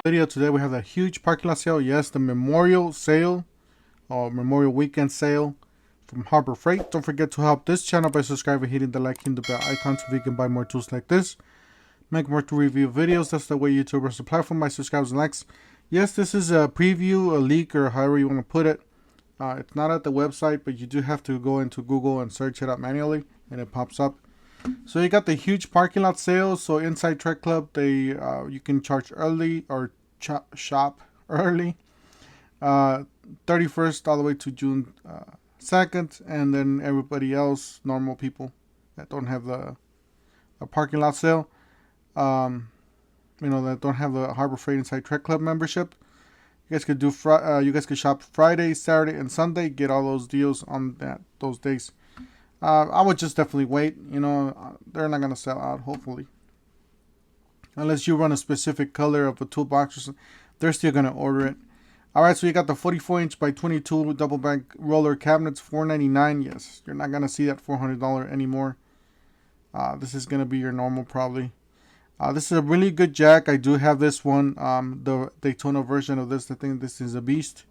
Video today we have a huge parking lot sale. Yes, the memorial sale or memorial weekend sale from Harbor Freight. Don't forget to help this channel by subscribing, hitting the like and the bell icon so we can buy more tools like this, make more to review videos. That's the way YouTubers apply for my subscribers and likes. Yes, this is a preview, a leak, or however you want to put it. It's not at the website, but you do have to go into Google and search it up manually and it pops up. So you got the huge parking lot sale. So inside Trek Club, they you can charge early or shop early, 31st all the way to June 2nd, and then everybody else, normal people that don't have the a parking lot sale, that don't have the Harbor Freight Inside Trek Club membership. You guys could do you guys could shop Friday, Saturday, and Sunday. Get all those deals on those days. I would just definitely wait. They're not gonna sell out, hopefully, unless you run a specific color of a toolbox or something. They're still gonna order it. All right, so you got the 44-inch by 22 double bank roller cabinets, $499. Yes, you're not gonna see that $400 anymore. This is gonna be your normal probably. This is a really good jack. I do have this one, the Daytona version of this. I think this is a beast.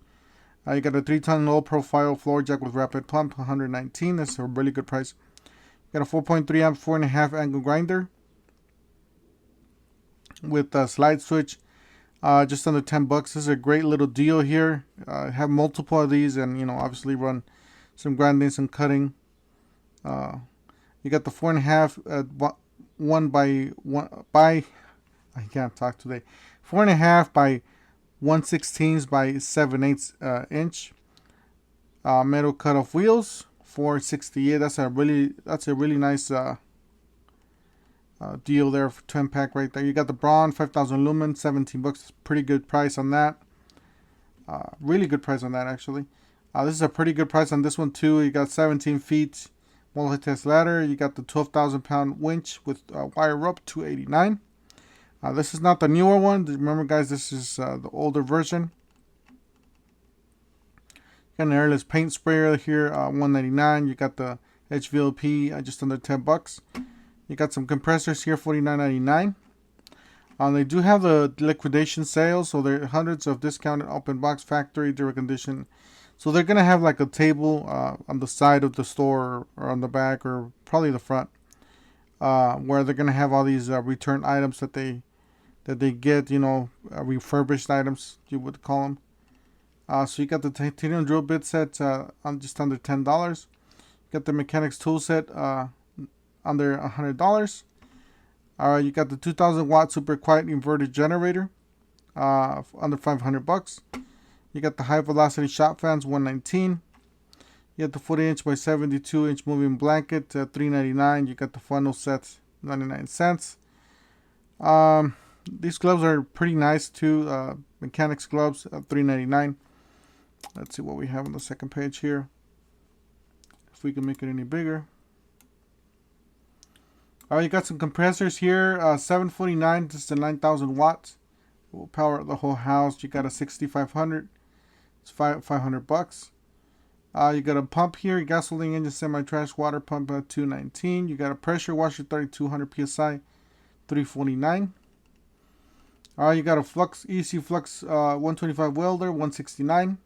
You got a 3-ton low profile floor jack with rapid pump, $119. That's a really good price. You got a 4.3 amp, 4.5 angle grinder with a slide switch, just under $10. This is a great little deal here. Have multiple of these, and obviously run some grinding, some cutting. You got the 4.5 1 by I can't talk today. 4.5 by 1/16 by 7/8 inch. Metal cut-off wheels, $468. That's a really nice deal there for 10-pack right there. You got the Braun 5000 Lumen, $17. Pretty good price on that. Really good price on that, actually. This is a pretty good price on this one too. You got 17 feet multi-test ladder. You got the 12,000-pound winch with wire rope, $289. This is not the newer one. Remember, guys, this is the older version. Got an airless paint sprayer here, $199. You got the HVLP, just under $10. You got some compressors here, $49.99. They do have the liquidation sale, so there are hundreds of discounted open box factory direct condition. So they're gonna have like a table on the side of the store or on the back or probably the front, where they're gonna have all these return items that they get, refurbished items, you would call them. So you got the titanium drill bit set on just under $10. You got the mechanics tool set under $100. You got the 2,000 watt super quiet inverted generator under $500. You got the high velocity shop fans, $119. You got the 40-inch by 72-inch moving blanket, $399. You got the funnel set, 99 cents. These gloves are pretty nice too. Mechanics gloves, $399. Let's see what we have on the second page here. If we can make it any bigger. You got some compressors here, $749. This is the 9,000 watts. It will power the whole house. You got a 6500. It's $500. You got a pump here, gasoline engine semi-trash water pump, $219. You got a pressure washer, 3200 psi, $349. You got a flux EC flux 125 welder, $169.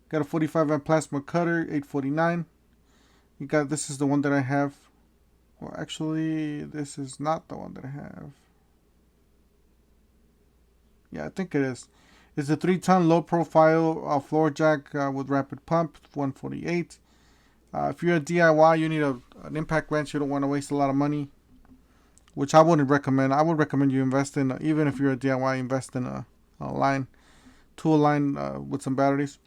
Got a 45 amp plasma cutter, $849. You got, this is the one that I have. Well, actually, this is not the one that I have. Yeah, I think it is. It's a 3-ton low profile floor jack with rapid pump, $148. If you're a DIY, you need an impact wrench. You don't want to waste a lot of money, which I wouldn't recommend. I would recommend you invest in, even if you're a DIY, invest in a tool line with some batteries.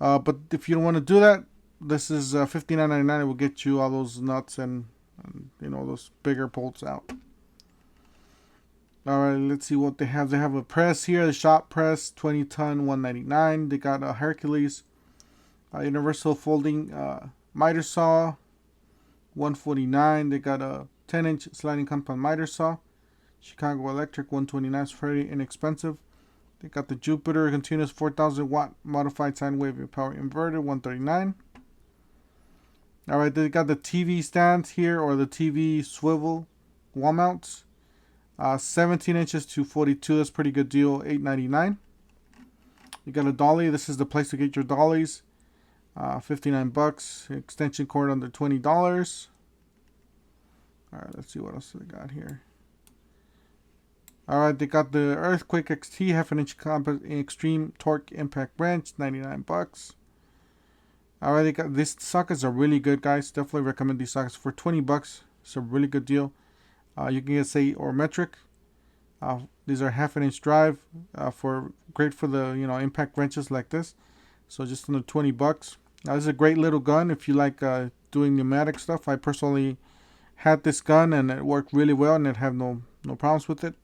But if you don't want to do that, this is $59.99. It will get you all those nuts and those bigger bolts out. All right, let's see what they have. They have a press here, the shop press, 20-ton, $199. They got a Hercules universal folding miter saw, $149. They got a 10-inch sliding compound miter saw, Chicago Electric, $129. It's very inexpensive. They got the Jupiter continuous 4,000 watt modified sine wave power inverter, $139. Alright, they got the TV stand here, or the TV swivel wall mounts. 17 inches to 42. That's pretty good deal. $8.99. You got a dolly. This is the place to get your dollies. 59 bucks. Extension cord under $20. All right, let's see what else they got here. All right, they got the Earthquake XT half an inch extreme torque impact wrench, 99 bucks. All right, they got these sockets are really good, guys. Definitely recommend these sockets for 20 bucks. It's a really good deal. You can get say or metric. These are half an inch drive great for the impact wrenches like this. So just under 20 bucks. Now, this is a great little gun if you like doing pneumatic stuff. I personally had this gun and it worked really well and it had no problems with it.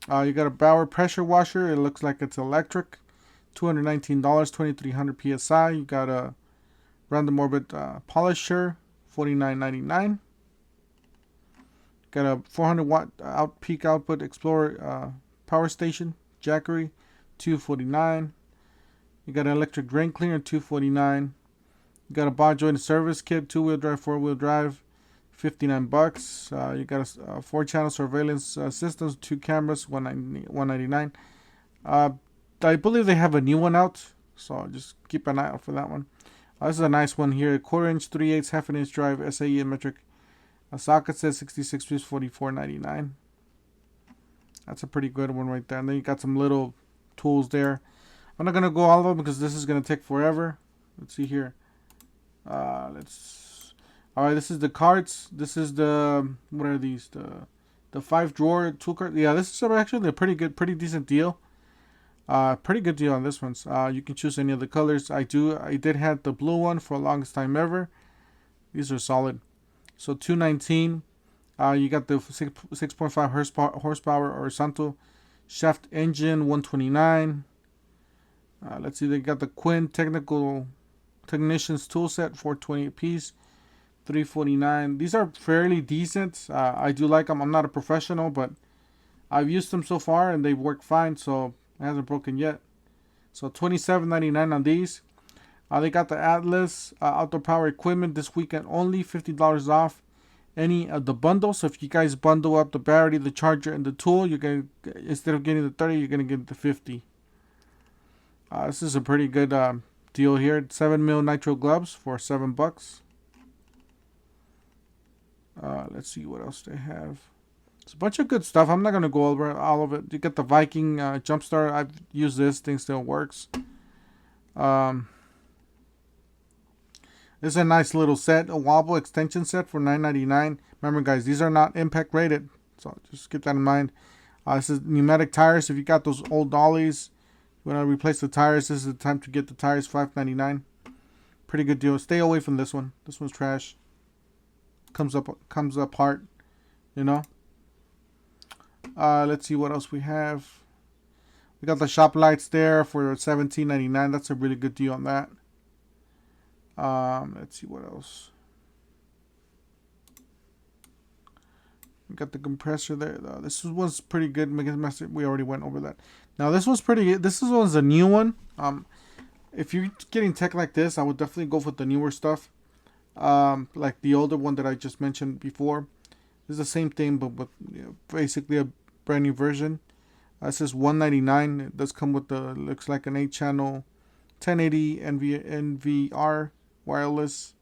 You got a Bauer pressure washer. It looks like it's electric. $219, 2300 psi. You got a random orbit polisher, $49.99. Got a 400 watt peak output Explorer power station, Jackery, $249. You got an electric drain cleaner, $249. You got a ball joint service kit, 2-wheel drive, 4-wheel drive, 59 bucks. You got a 4-channel surveillance systems, 2 cameras, $199. I believe they have a new one out, so just keep an eye out for that one. This is a nice one here. 1/4 inch, 3/8, half an inch drive, SAE and metric. A socket says 66 piece, $44.99. That's a pretty good one right there. And then you got some little tools there. I'm not gonna go all of them because this is gonna take forever. Let's see here. All right, this is the carts. This is the, what are these? The 5-drawer tool cart. Yeah, this is actually a pretty decent deal. Pretty good deal on this one. You can choose any of the colors. I did have the blue one for the longest time ever. These are solid. So $219. You got the 6.5 horsepower horizontal shaft engine, $129. Let's see, they got the Quinn technician's tool set, $420 a piece, $349. These are fairly decent. I do like them. I'm not a professional, but I've used them so far and they've worked fine, so it hasn't broken yet. So $27.99 on these. They got the Atlas outdoor power equipment this weekend only, $50 off any of the bundles. So if you guys bundle up the battery, the charger, and the tool, you're gonna, instead of getting the 30, you're gonna get the 50. This is a pretty good deal here. 7mm nitro gloves for $7. Let's see what else they have. It's a bunch of good stuff. I'm not gonna go over all of it. You get the Viking Jumpstarter. I've used this. Thing still works. This is a nice little set, a wobble extension set for $9.99. Remember, guys, these are not impact rated, so just keep that in mind. This is pneumatic tires. If you got those old dollies, you want to replace the tires, this is the time to get the tires. $5.99. Pretty good deal. Stay away from this one. This one's trash. Comes apart, you know. Let's see what else we have. We got the shop lights there for $17.99. That's a really good deal on that. Let's see what else. We got the compressor there. This one's pretty good. We already went over that. Now this one's pretty good. This one's a new one. If you're getting tech like this, I would definitely go for the newer stuff. Like the older one that I just mentioned before. This is the same thing, but with basically a brand new version. This is $199. It does come with the, looks like an 8-channel 1080 NVR wireless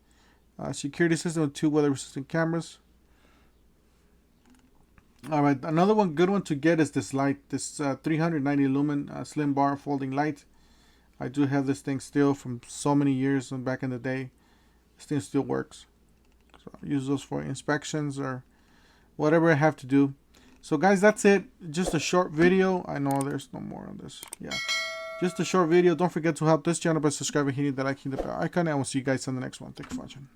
security system with 2 weather resistant cameras. Alright, another good one to get is this light, this 390 Lumen slim bar folding light. I do have this thing still from so many years and back in the day. This thing still works. So I use those for inspections or whatever I have to do. So guys, that's it. Just a short video. I know there's no more on this. Yeah. Just a short video. Don't forget to help this channel by subscribing, hitting the like, hitting the bell icon, and we'll see you guys on the next one. Thanks for watching.